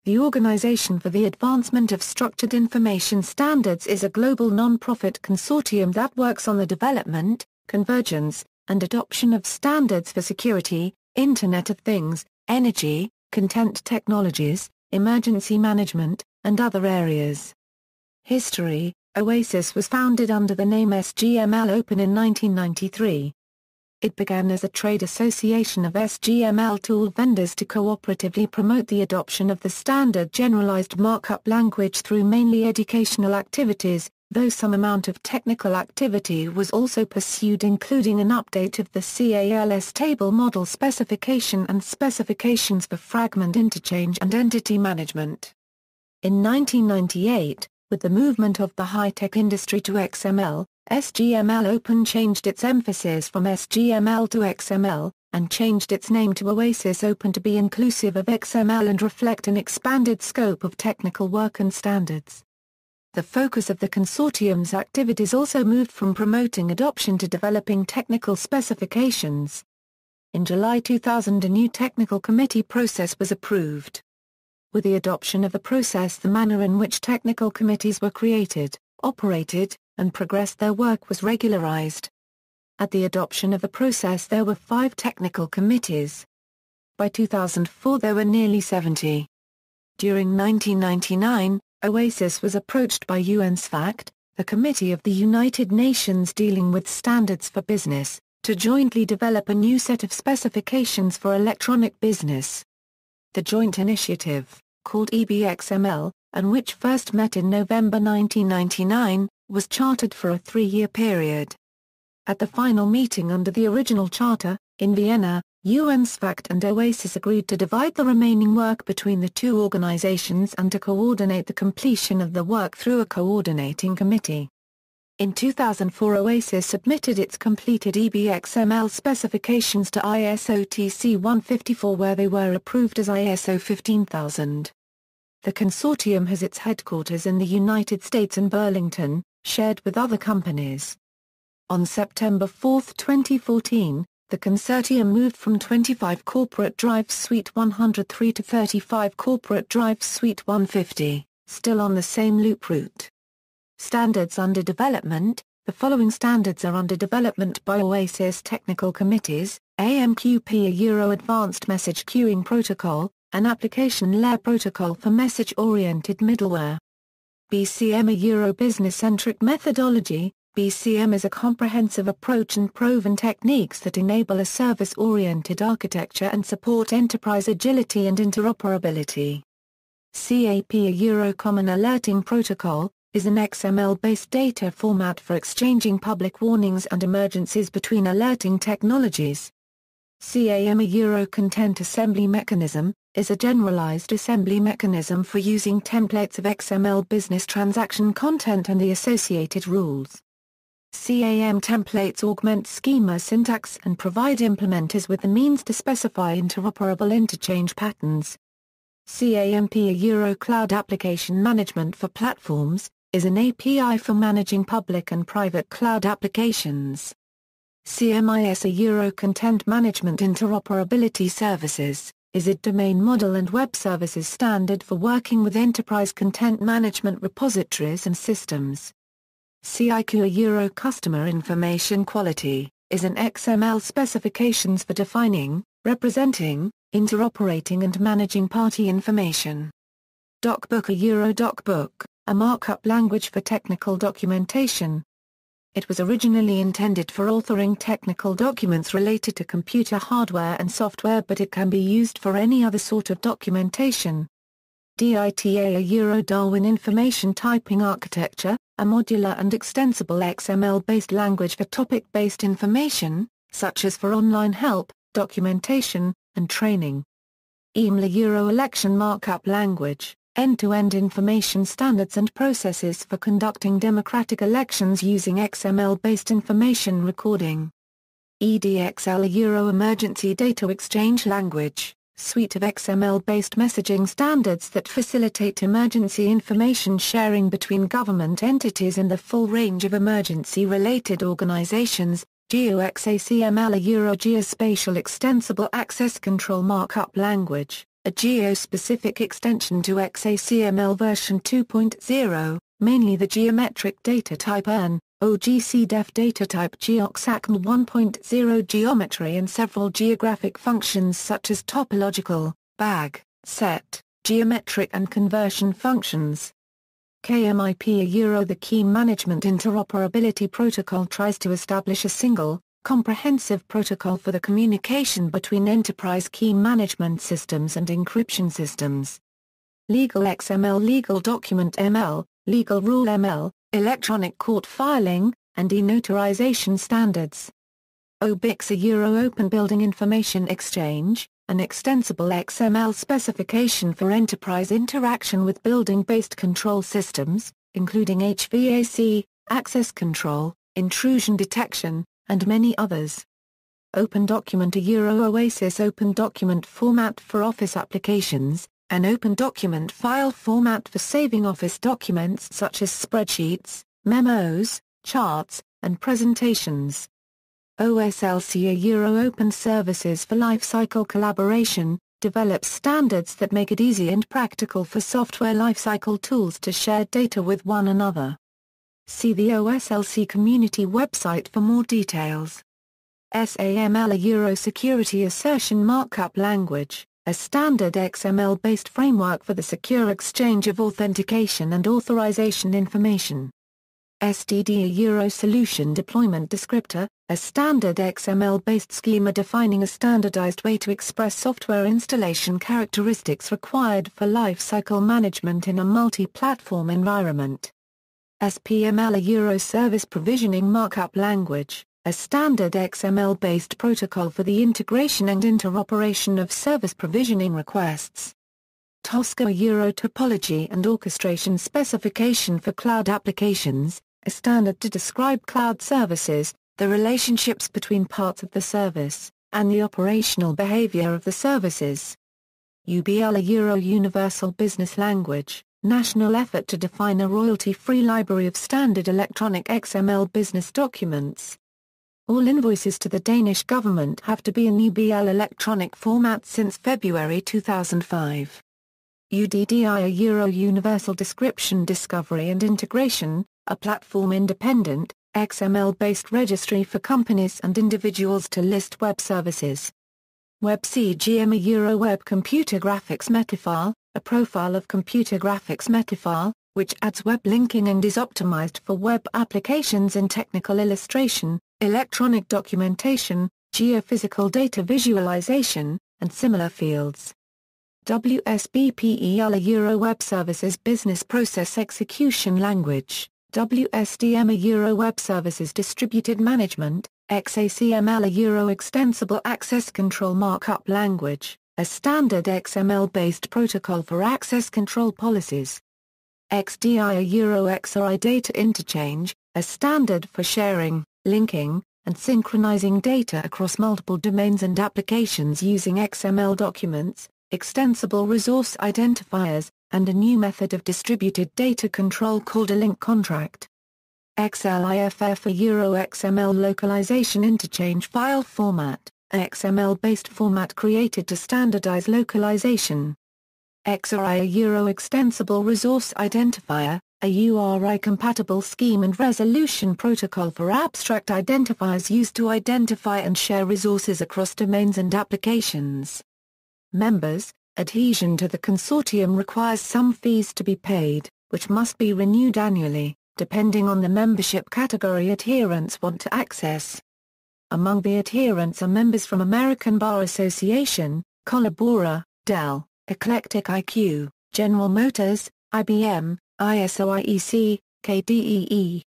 The Organization for the Advancement of Structured Information Standards is a global non-profit consortium that works on the development, convergence, and adoption of standards for security, Internet of Things, energy, content technologies, emergency management, and other areas. History: OASIS was founded under the name ALL Open in 1993. It began as a trade association of ALL tool vendors to cooperatively promote the adoption of the standard generalized markup language through mainly educational activities, though some amount of technical activity was also pursued, including an update of the CALS table model specification and specifications for fragment interchange and entity management. In 1998, with the movement of the high-tech industry to XML, ALL Open changed its emphasis from SGML to XML, and changed its name to OASIS Open to be inclusive of XML and reflect an expanded scope of technical work and standards. The focus of the consortium's activities also moved from promoting adoption to developing technical specifications. In July 2000, a new technical committee process was approved. With the adoption of the process, the manner in which technical committees were created, operated, and progressed their work was regularized. At the adoption of the process there were 5 technical committees. By 2004 there were nearly 70. During 1999, OASIS was approached by UNSFACT, the Committee of the United Nations dealing with standards for business, to jointly develop a new set of specifications for electronic business. The joint initiative, called EBXML, and which first met in November 1999, was chartered for a 3-year period. At the final meeting under the original charter, in Vienna, UNSFACT and OASIS agreed to divide the remaining work between the two organizations and to coordinate the completion of the work through a coordinating committee. In 2004, OASIS submitted its completed EBXML specifications to ISO TC 154, where they were approved as ISO 15000. The consortium has its headquarters in the United States in Burlington, shared with other companies. On September 4, 2014, the consortium moved from 25 Corporate Drive Suite 103 to 35 Corporate Drive Suite 150, still on the same loop route. Standards under development: the following standards are under development by OASIS technical committees: AMQP, a Euro Advanced Message Queuing Protocol, an application layer protocol for message-oriented middleware. BCM, a Euro business-centric methodology. BCM is a comprehensive approach and proven techniques that enable a service-oriented architecture and support enterprise agility and interoperability. CAP, a Euro Common Alerting Protocol, is an XML-based data format for exchanging public warnings and emergencies between alerting technologies. CAM, a Euro Content Assembly Mechanism, is a generalized assembly mechanism for using templates of XML business transaction content and the associated rules. CAM templates augment schema syntax and provide implementers with the means to specify interoperable interchange patterns. CAMP, a Euro Cloud Application Management for Platforms, is an API for managing public and private cloud applications. CMIS, a Euro Content Management Interoperability Services, is a domain model and web services standard for working with enterprise content management repositories and systems. CIQ, a Euro Customer Information Quality, is an XML specifications for defining, representing, interoperating and managing party information. DocBook, a Euro DocBook, a markup language for technical documentation. It was originally intended for authoring technical documents related to computer hardware and software, but it can be used for any other sort of documentation. DITA, a Euro Darwin Information Typing Architecture, a modular and extensible XML-based language for topic-based information, such as for online help, documentation, and training. EAML, a Euro Election Markup Language, end-to-end information standards and processes for conducting democratic elections using XML-based information recording. EDXL, a Euro Emergency Data Exchange Language, suite of XML-based messaging standards that facilitate emergency information sharing between government entities and the full range of emergency-related organizations. GeoXACML, a Euro Geospatial Extensible Access Control Markup Language, a geo-specific extension to XACML version 2.0, mainly the geometric data type ERN, OGCDEF data type GeoXACN 1.0 geometry and several geographic functions such as topological, bag, set, geometric and conversion functions. KMIP the Key Management Interoperability Protocol tries to establish a single, comprehensive protocol for the communication between enterprise key management systems and encryption systems. Legal XML, Legal Document ML, Legal Rule ML, Electronic Court Filing, and E-Notarization Standards. OBIX Open Building Information Exchange, an extensible XML specification for enterprise interaction with building-based control systems, including HVAC, access control, intrusion detection, and many others. Open Document OASIS Open Document Format for Office Applications, an open document file format for saving Office documents such as spreadsheets, memos, charts, and presentations. OSLC Open Services for Lifecycle Collaboration, develops standards that make it easy and practical for software lifecycle tools to share data with one another. See the OSLC community website for more details. SAML Security Assertion Markup Language, a standard XML-based framework for the secure exchange of authentication and authorization information. SDD Solution Deployment Descriptor, a standard XML-based schema defining a standardized way to express software installation characteristics required for lifecycle management in a multi-platform environment. SPML Service Provisioning Markup Language, a standard XML-based protocol for the integration and interoperation of service provisioning requests. Tosca Topology and Orchestration Specification for Cloud Applications, a standard to describe cloud services, the relationships between parts of the service, and the operational behavior of the services. UBL Universal Business Language, national effort to define a royalty-free library of standard electronic XML business documents. All invoices to the Danish government have to be in UBL electronic format since February 2005. UDDI Universal Description Discovery and Integration, a platform-independent, XML-based registry for companies and individuals to list web services. WebCGM Web Computer Graphics Metafile, a profile of computer graphics metafile, which adds web linking and is optimized for web applications in technical illustration, electronic documentation, geophysical data visualization, and similar fields. WSBPEL Web Services Business Process Execution Language, WSDM Web Services Distributed Management, XACML Extensible Access Control Markup Language, a standard XML-based protocol for access control policies. XDI XRI Data Interchange, a standard for sharing, linking, and synchronizing data across multiple domains and applications using XML documents, extensible resource identifiers, and a new method of distributed data control called a link contract. XLIFF XML Localization Interchange File Format, an XML-based format created to standardize localization. XRI Extensible Resource Identifier, a URI-compatible scheme and resolution protocol for abstract identifiers used to identify and share resources across domains and applications. Members, adhesion to the consortium requires some fees to be paid, which must be renewed annually, depending on the membership category adherents want to access. Among the adherents are members from American Bar Association, Collabora, Dell, Eclectic IQ, General Motors, IBM, ISO/IEC, KDEE,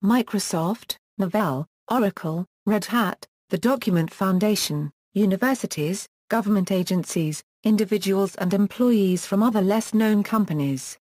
Microsoft, Novell, Oracle, Red Hat, the Document Foundation, universities, government agencies, individuals and employees from other less-known companies.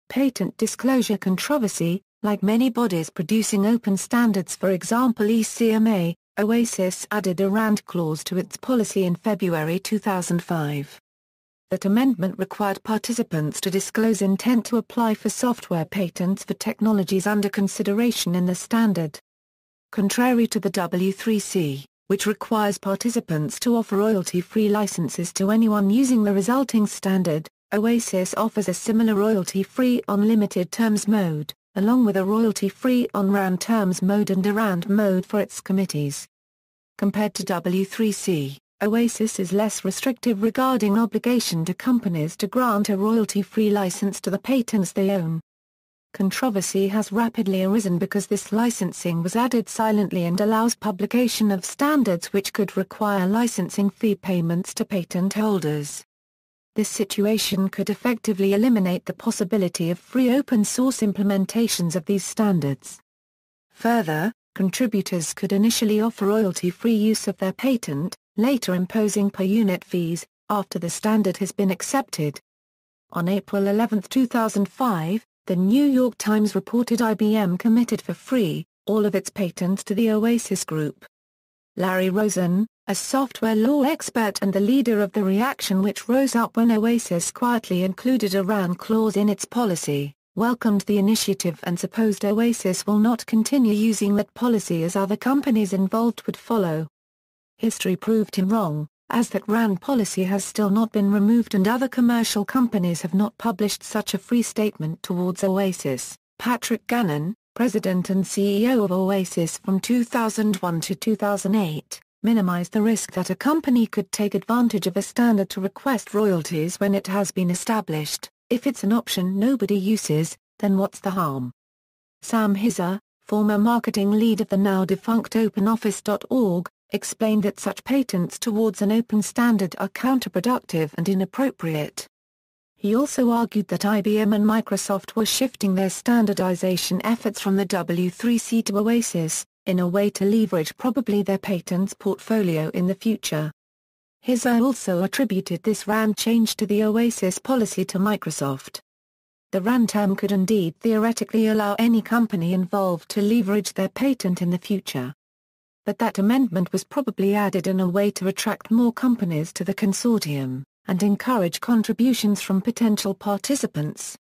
Patent disclosure controversy, like many bodies producing open standards, for example ECMA, OASIS added a RAND clause to its policy in February 2005. That amendment required participants to disclose intent to apply for software patents for technologies under consideration in the standard. Contrary to the W3C, which requires participants to offer royalty-free licenses to anyone using the resulting standard. OASIS offers a similar royalty-free on limited terms mode, along with a royalty-free on round terms mode and a round mode for its committees. Compared to W3C, OASIS is less restrictive regarding obligation to companies to grant a royalty-free license to the patents they own. Controversy has rapidly arisen because this licensing was added silently and allows publication of standards which could require licensing fee payments to patent holders. This situation could effectively eliminate the possibility of free open-source implementations of these standards. Further, contributors could initially offer royalty-free use of their patent, later imposing per-unit fees, after the standard has been accepted. On April 11, 2005, the New York Times reported IBM committed for free all of its patents to the OASIS Group. Larry Rosen, a software law expert and the leader of the reaction which rose up when OASIS quietly included a round clause in its policy, welcomed the initiative and supposed OASIS will not continue using that policy as other companies involved would follow. History proved him wrong, as that RAND policy has still not been removed and other commercial companies have not published such a free statement towards OASIS. Patrick Gannon, President and CEO of OASIS from 2001 to 2008, minimized the risk that a company could take advantage of a standard to request royalties when it has been established. If it's an option nobody uses, then what's the harm? Sam Hiser, former marketing lead of the now-defunct OpenOffice.org, explained that such patents towards an open standard are counterproductive and inappropriate. He also argued that IBM and Microsoft were shifting their standardization efforts from the W3C to OASIS, in a way to leverage probably their patents portfolio in the future. Hiser also attributed this RAND change to the OASIS policy to Microsoft. The RAND term could indeed theoretically allow any company involved to leverage their patent in the future. But that amendment was probably added in a way to attract more companies to the consortium, and encourage contributions from potential participants.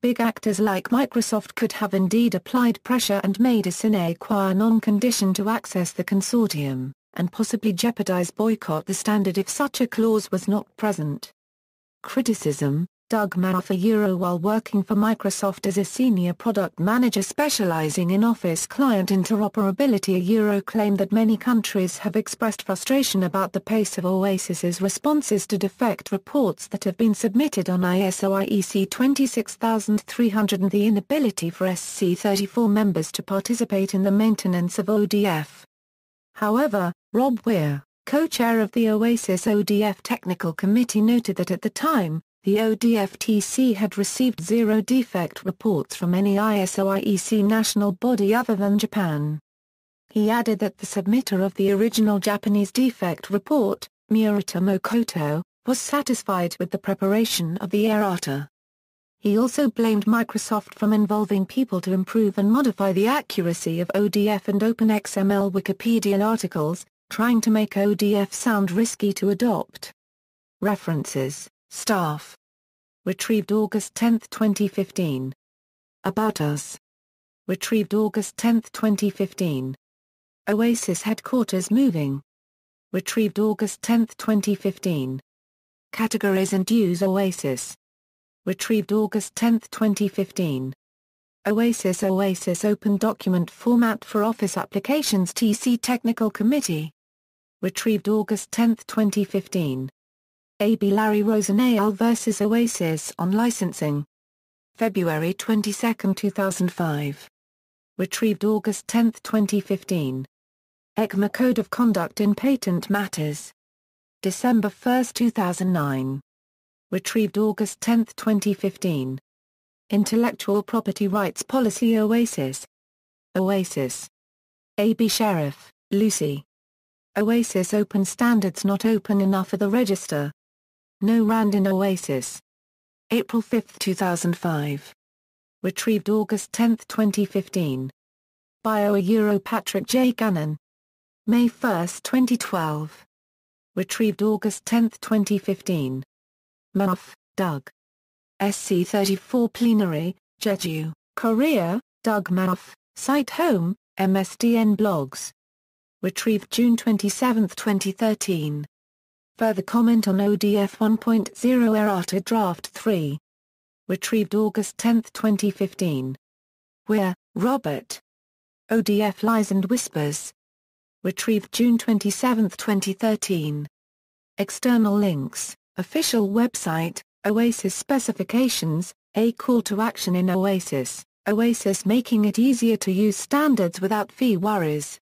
Big actors like Microsoft could have indeed applied pressure and made a sine qua non condition to access the consortium, and possibly jeopardize boycott the standard if such a clause was not present. Criticism: Doug Maruff while working for Microsoft as a senior product manager specializing in Office client interoperability claimed that many countries have expressed frustration about the pace of OASIS's responses to defect reports that have been submitted on ISO IEC 26300 and the inability for SC34 members to participate in the maintenance of ODF. However, Rob Weir, co-chair of the OASIS ODF Technical Committee, noted that at the time, the ODF-TC had received zero defect reports from any ISO IEC national body other than Japan. He added that the submitter of the original Japanese defect report, Murata Makoto, was satisfied with the preparation of the errata. He also blamed Microsoft from involving people to improve and modify the accuracy of ODF and OpenXML Wikipedia articles, trying to make ODF sound risky to adopt. References: Staff. Retrieved August 10, 2015. About Us. Retrieved August 10, 2015. OASIS headquarters moving. Retrieved August 10, 2015. Categories and use OASIS. Retrieved August 10, 2015. OASIS Open Document Format for Office Applications TC Technical Committee. Retrieved August 10, 2015. A.B. Larry Rosen ALll vs. OASIS on licensing. February 22, 2005. Retrieved August 10, 2015. ECMA Code of Conduct in Patent Matters. December 1, 2009. Retrieved August 10, 2015. Intellectual Property Rights Policy OASIS. OASIS. A.B. Sheriff, Lucy. OASIS Open Standards not open enough for the register. No RAND in OASIS. April 5, 2005. Retrieved August 10, 2015. Bio Patrick J. Gannon. May 1, 2012. Retrieved August 10, 2015. Maruff, Doug. SC34 Plenary, Jeju, Korea, Doug Maruff, Site Home, MSDN Blogs. Retrieved June 27, 2013. Further comment on ODF 1.0 Errata Draft 3. Retrieved August 10, 2015. Weir, Robert. ODF Lies and Whispers. Retrieved June 27, 2013. External links, official website, OASIS specifications, a call to action in OASIS, OASIS making it easier to use standards without fee worries.